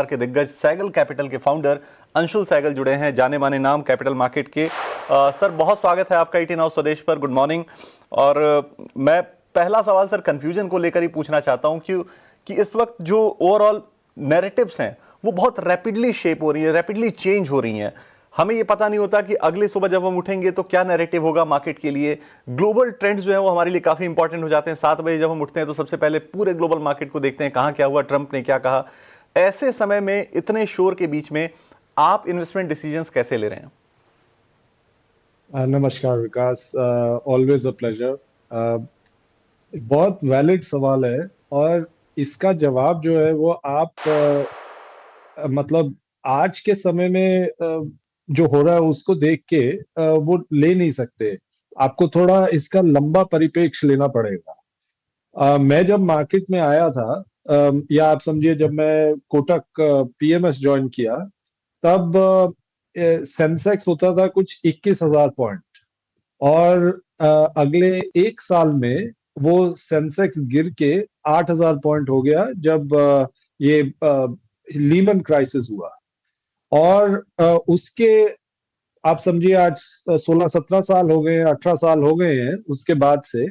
के दिग्गज सैगल कैपिटल के फाउंडर अंशुल सैगल जुड़े हैं, जाने माने नाम कैपिटल मार्केट के। सर बहुत स्वागत है आपका 18 हाउस स्वदेश पर। Good morning. और मैं पहला सवाल सर कंफ्यूजन को लेकर ही पूछना चाहता हूं कि इस वक्त जो ओवरऑल नैरेटिव्स हैं वो बहुत रैपिडली शेप हो रही है, रैपिडली चेंज हो रही हैं। हमें ये पता नहीं होता कि अगले सुबह जब हम उठेंगे तो क्या नैरेटिव होगा मार्केट के लिए। ग्लोबल ट्रेंड्स जो है वो हमारे लिए काफी इंपॉर्टेंट हो जाते हैं। 7 बजे जब हम उठते हैं तो सबसे पहले पूरे ग्लोबल मार्केट को देखते हैं, कहां क्या हुआ, ट्रंप ने क्या कहा। ऐसे समय में इतने शोर के बीच में आप इन्वेस्टमेंट डिसीजंस कैसे ले रहे हैं? नमस्कार विकास, ऑलवेज अ प्लेजर। बहुत वैलिड सवाल है और इसका जवाब जो है वो आप मतलब आज के समय में जो हो रहा है उसको देख के वो ले नहीं सकते। आपको थोड़ा इसका लंबा परिप्रेक्ष्य लेना पड़ेगा। मैं जब मार्केट में आया था, या आप समझिए जब मैं कोटक पीएमएस ज्वाइन किया, तब सेंसेक्स होता था कुछ 21,000 पॉइंट। और अगले एक साल में वो सेंसेक्स गिर के 8,000 पॉइंट हो गया जब ये लीमन क्राइसिस हुआ। और उसके आप समझिए आज 16-17 साल हो गए, 18 साल हो गए हैं उसके बाद से।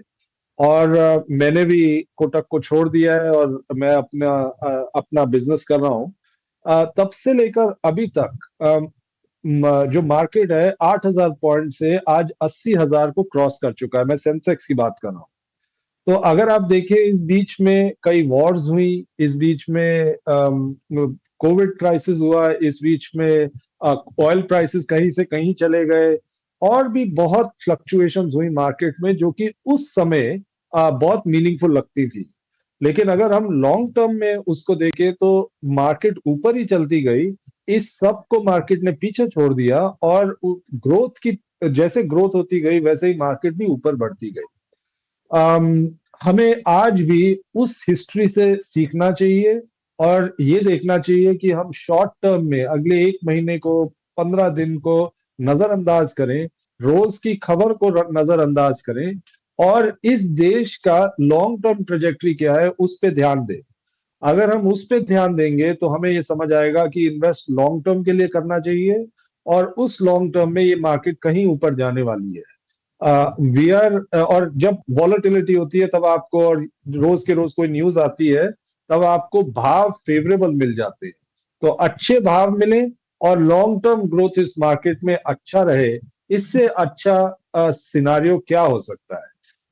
और मैंने भी कोटक को छोड़ दिया है और मैं अपना बिजनेस कर रहा हूँ। तब से लेकर अभी तक जो मार्केट है 8,000 पॉइंट से आज 80,000 को क्रॉस कर चुका है। मैं सेंसेक्स की बात कर रहा हूँ। तो अगर आप देखें, इस बीच में कई वॉर्स हुई, इस बीच में कोविड क्राइसिस हुआ, इस बीच में ऑयल प्राइसेस कहीं से कहीं चले गए, और भी बहुत फ्लक्चुएशंस हुई मार्केट में जो कि उस समय बहुत मीनिंगफुल लगती थी। लेकिन अगर हम लॉन्ग टर्म में उसको देखें तो मार्केट ऊपर ही चलती गई। इस सब को मार्केट ने पीछे छोड़ दिया और ग्रोथ की, जैसे ग्रोथ होती गई वैसे ही मार्केट भी ऊपर बढ़ती गई। हमें आज भी उस हिस्ट्री से सीखना चाहिए और ये देखना चाहिए कि हम शॉर्ट टर्म में अगले एक महीने को, 15 दिन को नजरअंदाज करें, रोज की खबर को नजरअंदाज करें, और इस देश का लॉन्ग टर्म ट्रेजेक्टरी क्या है उस पे ध्यान दें। अगर हम उस पे ध्यान देंगे तो हमें ये समझ आएगा कि इन्वेस्ट लॉन्ग टर्म के लिए करना चाहिए, और उस लॉन्ग टर्म में ये मार्केट कहीं ऊपर जाने वाली है। वी आर और जब वॉलेटिलिटी होती है तब आपको, और रोज के रोज कोई न्यूज आती है, तब आपको भाव फेवरेबल मिल जाते हैं। तो अच्छे भाव मिले और लॉन्ग टर्म ग्रोथ इस मार्केट में अच्छा रहे, इससे अच्छा सिनारियो क्या हो सकता है।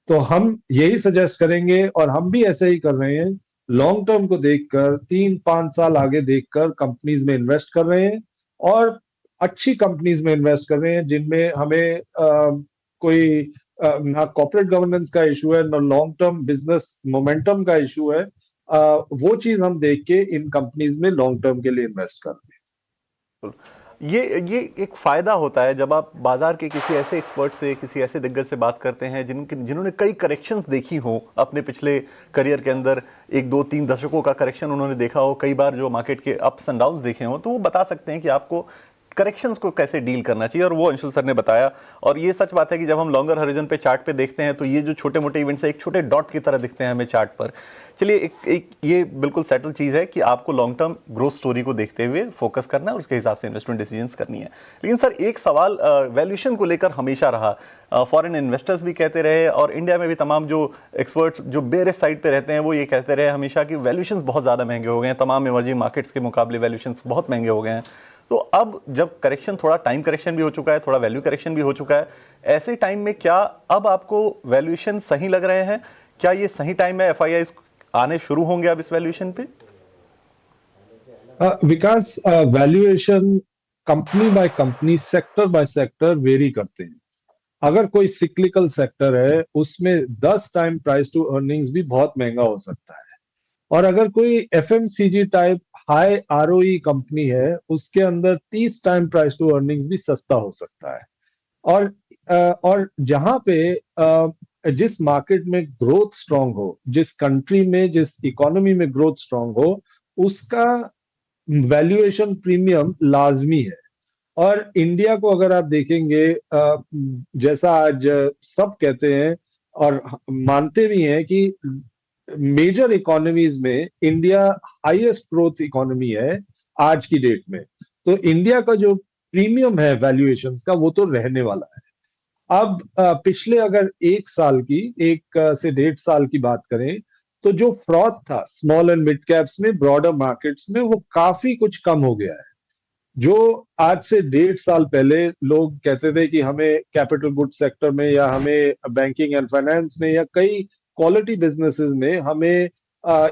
तो हम यही सजेस्ट करेंगे और हम भी ऐसे ही कर रहे हैं। लॉन्ग टर्म को देखकर 3-5 साल आगे देखकर कंपनीज में इन्वेस्ट कर रहे हैं, और अच्छी कंपनीज में इन्वेस्ट कर रहे हैं जिनमें हमें कोई ना कॉर्पोरेट गवर्नेंस का इशू है, ना लॉन्ग टर्म बिजनेस मोमेंटम का इशू है। वो चीज हम देख के इन कंपनीज में लॉन्ग टर्म के लिए इन्वेस्ट करते हैं। ये एक फायदा होता है जब आप बाजार के किसी ऐसे एक्सपर्ट से, किसी ऐसे दिग्गज से बात करते हैं जिन्होंने कई करेक्शंस देखी हो अपने पिछले करियर के अंदर। 1-2-3 दशकों का करेक्शन उन्होंने देखा हो, कई बार जो मार्केट के अप्स एंड डाउन्स देखे हो, तो वो बता सकते हैं कि आपको करेक्शंस को कैसे डील करना चाहिए। और वो अंशुल सर ने बताया। और ये सच बात है कि जब हम लॉन्गर हॉरिजन पे चार्ट पे देखते हैं तो ये जो छोटे मोटे इवेंट्स है एक छोटे डॉट की तरह दिखते हैं हमें चार्ट पर। चलिए, एक ये बिल्कुल सेटल चीज है कि आपको लॉन्ग टर्म ग्रोथ स्टोरी को देखते हुए फोकस करना है और उसके हिसाब से इन्वेस्टमेंट डिसीजंस करनी है। लेकिन सर एक सवाल वैल्यूएशन को लेकर हमेशा रहा। फॉरेन इन्वेस्टर्स भी कहते रहे और इंडिया में भी तमाम जो एक्सपर्ट्स जो बेरिश साइड पे रहते हैं वो ये कहते रहे हमेशा कि वैल्यूएशंस बहुत ज्यादा महंगे हो गए हैं, तमाम इमर्जिंग मार्केट्स के मुकाबले वैल्यूएशंस बहुत महंगे हो गए हैं। तो अब जब करेक्शन, थोड़ा टाइम करेक्शन भी हो चुका है, थोड़ा वैल्यू करेक्शन भी हो चुका है, ऐसे टाइम में क्या अब आपको वैल्यूएशन सही लग रहे हैं? क्या ये सही टाइम है, एफआईआई आने शुरू होंगे अब इस वैल्यूएशन पे? Vikas, valuation company by company, sector by sector vary करते हैं। अगर कोई सिक्लिकल सेक्टर है उसमें 10 टाइम प्राइस टू अर्निंग्स भी बहुत महंगा हो सकता है। और अगर कोई FMCG type high ROE company है उसके अंदर 30 टाइम प्राइस टू अर्निंग्स भी सस्ता हो सकता है। और और जहां पे जिस मार्केट में ग्रोथ स्ट्रांग हो, जिस कंट्री में, जिस इकोनॉमी में ग्रोथ स्ट्रांग हो, उसका वैल्यूएशन प्रीमियम लाजमी है। और इंडिया को अगर आप देखेंगे, जैसा आज सब कहते हैं और मानते भी हैं कि मेजर इकोनॉमीज में इंडिया हाईएस्ट ग्रोथ इकोनॉमी है, आज की डेट में, तो इंडिया का जो प्रीमियम है वैल्यूएशंस का वो तो रहने वाला है। अब पिछले अगर एक से 1.5 साल की बात करें, तो जो फ्रॉड था स्मॉल एंड मिड कैप्स में, ब्रॉडर मार्केट्स में, वो काफी कुछ कम हो गया है। जो आज से 1.5 साल पहले लोग कहते थे कि हमें कैपिटल गुड्स सेक्टर में या हमें बैंकिंग एंड फाइनेंस में या कई क्वालिटी बिजनेसेस में हमें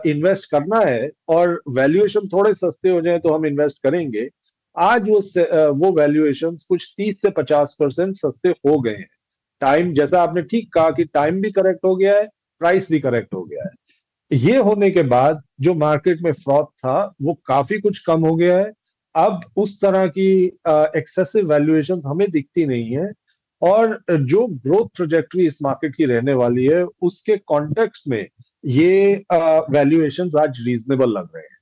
इन्वेस्ट करना है और वैल्यूएशन थोड़े सस्ते हो जाए तो हम इन्वेस्ट करेंगे, आज वो वैल्यूएशन कुछ 30 से 50% सस्ते हो गए हैं। टाइम, जैसा आपने ठीक कहा कि टाइम भी करेक्ट हो गया है, प्राइस भी करेक्ट हो गया है। ये होने के बाद जो मार्केट में फ्रॉड था वो काफी कुछ कम हो गया है। अब उस तरह की एक्सेसिव वैल्यूएशन हमें दिखती नहीं है, और जो ग्रोथ ट्रेजेक्टरी इस मार्केट की रहने वाली है उसके कॉन्टेक्स्ट में ये वैल्यूएशंस आज रीजनेबल लग रहे हैं।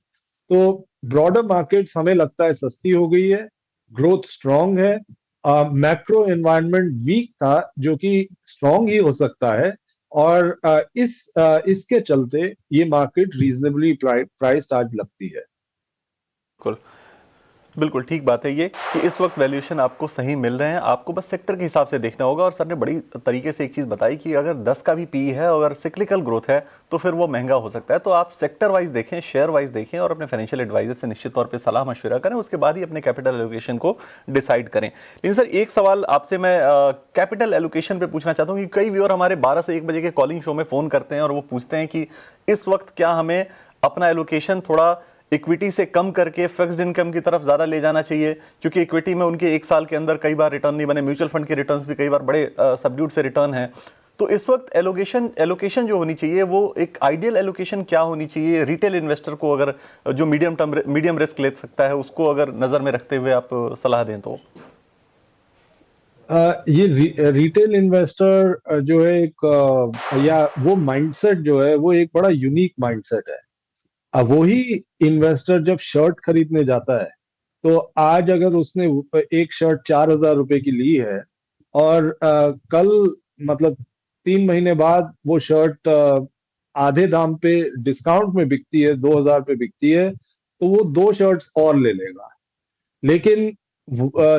तो ब्रॉडर मार्केट्स हमें लगता है सस्ती हो गई है, ग्रोथ स्ट्रांग है, मैक्रो एनवायरनमेंट वीक था जो कि स्ट्रांग ही हो सकता है, और इसके चलते ये मार्केट रीजनेबली प्राइस्ड आज लगती है। बिल्कुल, बिल्कुल ठीक बात है ये कि इस वक्त वैल्यूएशन आपको सही मिल रहे हैं, आपको बस सेक्टर के हिसाब से देखना होगा। और सर ने बड़ी तरीके से एक चीज़ बताई कि अगर 10 का भी पी है, अगर सिक्लिकल ग्रोथ है तो फिर वो महंगा हो सकता है। तो आप सेक्टर वाइज देखें, शेयर वाइज देखें और अपने फाइनेंशियल एडवाइजर से निश्चित तौर पे सलाह मशवरा करें, उसके बाद ही अपने कैपिटल एलोकेशन को डिसाइड करें। लेकिन सर एक सवाल आपसे मैं कैपिटल एलोकेशन पे पूछना चाहता हूँ कि कई व्यूअर हमारे 12 से 1 बजे के कॉलिंग शो में फ़ोन करते हैं और वो पूछते हैं कि इस वक्त क्या हमें अपना एलोकेशन थोड़ा इक्विटी से कम करके फिक्स्ड इनकम की तरफ ज्यादा ले जाना चाहिए, क्योंकि इक्विटी में उनके 1 साल के अंदर कई बार रिटर्न नहीं बने, म्यूचुअल फंड के रिटर्न्स भी कई बार बड़े सबड्यूट से रिटर्न है। तो इस वक्त एलोकेशन जो होनी चाहिए वो एक आइडियल एलोकेशन क्या होनी चाहिए रिटेल इन्वेस्टर को, अगर जो मीडियम रिस्क ले सकता है उसको अगर नजर में रखते हुए आप सलाह दें तो? ये रिटेल इन्वेस्टर जो है या वो माइंडसेट जो है वो एक बड़ा यूनिक माइंडसेट है। अब वही इन्वेस्टर जब शर्ट खरीदने जाता है, तो आज अगर उसने एक शर्ट 4,000 रुपए की ली है और कल, मतलब 3 महीने बाद वो शर्ट आधे दाम पे डिस्काउंट में बिकती है, 2,000 पे बिकती है, तो वो 2 शर्ट्स और ले लेगा। लेकिन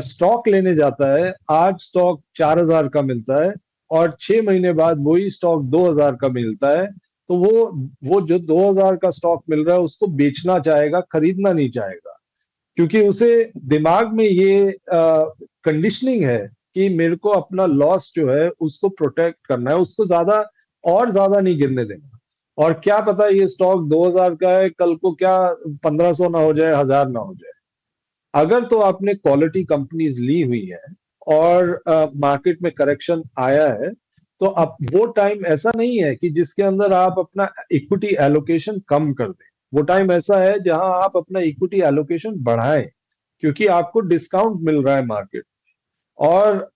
स्टॉक लेने जाता है, आज स्टॉक 4,000 का मिलता है और 6 महीने बाद वही स्टॉक 2,000 का मिलता है, तो वो जो 2,000 का स्टॉक मिल रहा है उसको बेचना चाहेगा, खरीदना नहीं चाहेगा, क्योंकि उसे दिमाग में ये कंडीशनिंग है कि मेरे को अपना लॉस जो है उसको प्रोटेक्ट करना है, उसको ज्यादा नहीं गिरने देना। और क्या पता ये स्टॉक 2,000 का है, कल को क्या 1,500 ना हो जाए, 1,000 ना हो जाए। अगर तो आपने क्वालिटी कंपनीज ली हुई है और मार्केट में करेक्शन आया है, तो अब वो टाइम ऐसा नहीं है कि जिसके अंदर आप अपना इक्विटी एलोकेशन कम कर दें। वो टाइम ऐसा है जहां आप अपना इक्विटी एलोकेशन बढ़ाएं, क्योंकि आपको डिस्काउंट मिल रहा है मार्केट। और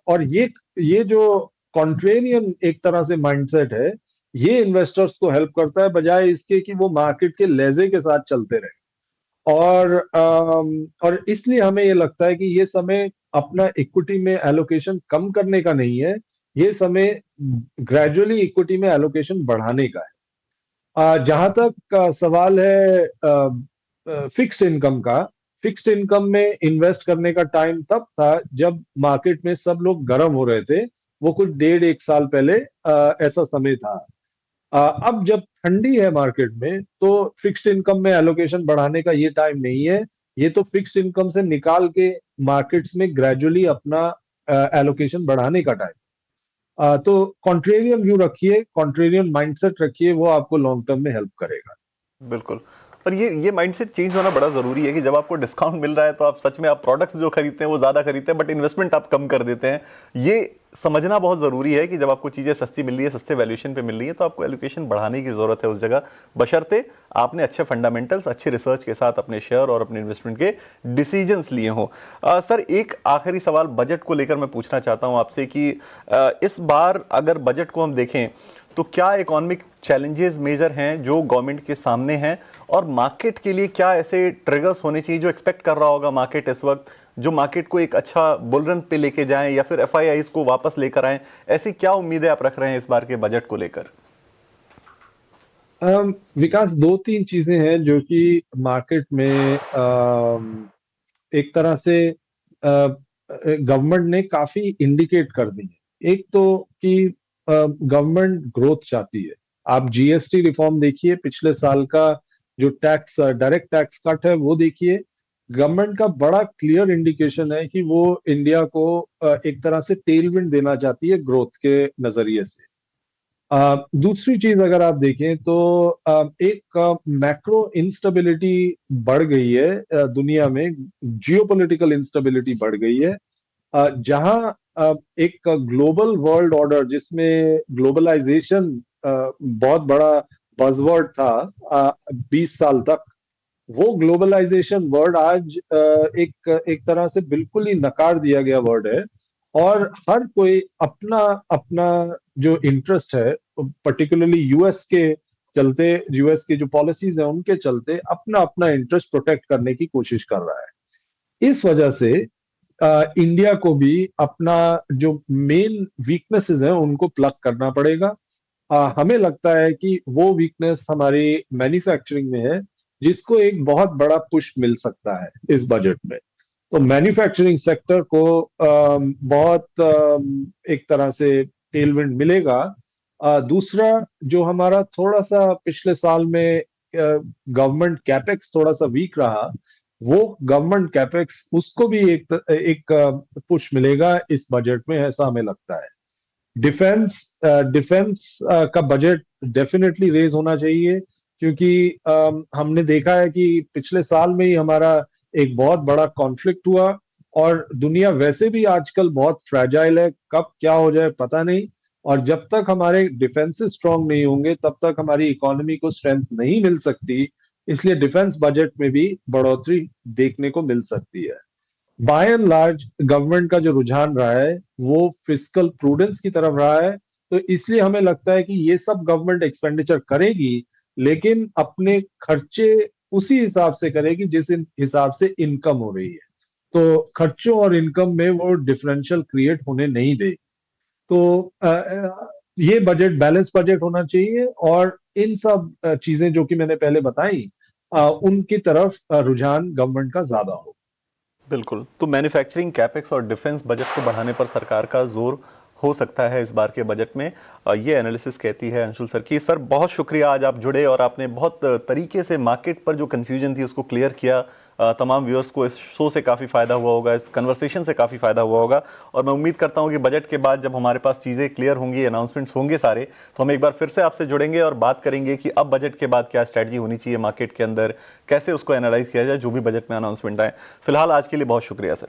और ये जो कॉन्ट्रेरियन एक तरह से माइंडसेट है, ये इन्वेस्टर्स को हेल्प करता है, बजाय इसके कि वो मार्केट के लेजे के साथ चलते रहे। और इसलिए हमें ये लगता है कि ये समय अपना इक्विटी में एलोकेशन कम करने का नहीं है, ये समय ग्रेजुअली इक्विटी में एलोकेशन बढ़ाने का है। जहां तक सवाल है फिक्स्ड इनकम का, फिक्स्ड इनकम में इन्वेस्ट करने का टाइम तब था जब मार्केट में सब लोग गर्म हो रहे थे, वो कुछ 1.5 1 साल पहले ऐसा समय था। अब जब ठंडी है मार्केट में, तो फिक्स्ड इनकम में एलोकेशन बढ़ाने का ये टाइम नहीं है, ये तो फिक्स्ड इनकम से निकाल के मार्केट्स में ग्रेजुअली अपना एलोकेशन बढ़ाने का टाइम। तो कॉन्ट्रेरियन व्यू रखिए, कॉन्ट्रेरियन माइंडसेट रखिए, वो आपको लॉन्ग टर्म में हेल्प करेगा। बिल्कुल। और ये माइंडसेट चेंज होना बड़ा ज़रूरी है कि जब आपको डिस्काउंट मिल रहा है तो आप सच में आप प्रोडक्ट्स जो खरीदते हैं वो ज़्यादा खरीदते हैं, बट इन्वेस्टमेंट आप कम कर देते हैं। ये समझना बहुत ज़रूरी है कि जब आपको चीज़ें सस्ती मिल रही है, सस्ते वैल्यूएशन पे मिल रही है, तो आपको एलोकेशन बढ़ाने की ज़रूरत है उस जगह, बशर्ते आपने अच्छे फंडामेंटल्स, अच्छे रिसर्च के साथ अपने शेयर और अपने इन्वेस्टमेंट के डिसीजंस लिए हों। सर एक आखिरी सवाल बजट को लेकर मैं पूछना चाहता हूँ आपसे कि इस बार अगर बजट को हम देखें तो क्या इकोनॉमिक चैलेंजेस मेजर हैं जो गवर्नमेंट के सामने हैं, और मार्केट के लिए क्या ऐसे ट्रिगर्स होने चाहिए जो एक्सपेक्ट कर रहा होगा मार्केट इस वक्त, जो मार्केट को एक अच्छा बुल रन पे लेके जाएं या फिर एफआईआईज को वापस लेकर आएं? ऐसी क्या उम्मीदें आप रख रहे हैं इस बार के बजट को लेकर? विकास, दो तीन चीजें हैं जो कि मार्केट में एक तरह से गवर्नमेंट ने काफी इंडिकेट कर दी है। एक तो कि गवर्नमेंट ग्रोथ चाहती है। आप जीएसटी रिफॉर्म देखिए, पिछले साल का जो टैक्स, डायरेक्ट टैक्स कट है वो देखिए। गवर्नमेंट का बड़ा क्लियर इंडिकेशन है कि वो इंडिया को एक तरह से टेलविंड देना चाहती है ग्रोथ के नजरिए से। दूसरी चीज अगर आप देखें तो एक मैक्रो इंस्टेबिलिटी बढ़ गई है दुनिया में। जियोपॉलिटिकल इंस्टेबिलिटी बढ़ गई है, जहां एक ग्लोबल वर्ल्ड ऑर्डर जिसमें ग्लोबलाइजेशन बहुत बड़ा बजवर्ड था 20 साल तक, वो ग्लोबलाइजेशन वर्ड आज एक एक तरह से बिल्कुल ही नकार दिया गया वर्ड है। और हर कोई अपना अपना जो इंटरेस्ट है, पर्टिकुलरली यूएस के चलते, यूएस की जो पॉलिसीज है उनके चलते अपना अपना इंटरेस्ट प्रोटेक्ट करने की कोशिश कर रहा है। इस वजह से इंडिया को भी अपना जो मेन वीकनेसेस हैं उनको प्लग करना पड़ेगा। हमें लगता है कि वो वीकनेस हमारी मैन्युफैक्चरिंग में है, जिसको एक बहुत बड़ा पुश मिल सकता है इस बजट में। तो मैन्युफैक्चरिंग सेक्टर को बहुत एक तरह से टेलविंड मिलेगा। दूसरा, जो हमारा थोड़ा सा पिछले साल में गवर्नमेंट कैपेक्स थोड़ा सा वीक रहा, वो गवर्नमेंट कैपेक्स उसको भी एक पुश मिलेगा इस बजट में, ऐसा हमें लगता है। डिफेंस डिफेंस का बजट डेफिनेटली रेज होना चाहिए, क्योंकि हमने देखा है कि पिछले साल में ही हमारा एक बहुत बड़ा कॉन्फ्लिक्ट हुआ। और दुनिया वैसे भी आजकल बहुत फ्रैजाइल है, कब क्या हो जाए पता नहीं। और जब तक हमारे डिफेंसेस स्ट्रांग नहीं होंगे तब तक हमारी इकोनॉमी को स्ट्रेंथ नहीं मिल सकती। इसलिए डिफेंस बजट में भी बढ़ोतरी देखने को मिल सकती है। बाय एंड लार्ज गवर्नमेंट का जो रुझान रहा है वो फिस्कल प्रूडेंस की तरफ रहा है। तो इसलिए हमें लगता है कि ये सब गवर्नमेंट एक्सपेंडिचर करेगी, लेकिन अपने खर्चे उसी हिसाब से करेगी जिस हिसाब से इनकम हो रही है। तो खर्चों और इनकम में वो डिफरेंशियल क्रिएट होने नहीं देगी। तो ये बजट बैलेंस बजट होना चाहिए, और इन सब चीजें जो कि मैंने पहले बताई, उनकी तरफ रुझान गवर्नमेंट का ज्यादा हो। बिल्कुल। तो मैन्युफैक्चरिंग कैपेक्स और डिफेंस बजट को बढ़ाने पर सरकार का जोर हो सकता है इस बार के बजट में, ये एनालिसिस कहती है अंशुल सर की। सर बहुत शुक्रिया, आज आप जुड़े और आपने बहुत तरीके से मार्केट पर जो कन्फ्यूजन थी उसको क्लियर किया। तमाम व्यूअर्स को इस शो से काफ़ी फ़ायदा हुआ होगा, इस कन्वर्सेशन से काफ़ी फ़ायदा हुआ होगा। और मैं उम्मीद करता हूँ कि बजट के बाद जब हमारे पास चीज़ें क्लियर होंगी, अनाउंसमेंट्स होंगे सारे, तो हम एक बार फिर से आपसे जुड़ेंगे और बात करेंगे कि अब बजट के बाद क्या स्ट्रैटेजी होनी चाहिए मार्केट के अंदर, कैसे उसको एनालाइज किया जाए जो भी बजट में अनाउंसमेंट आए। फिलहाल आज के लिए बहुत शुक्रिया सर।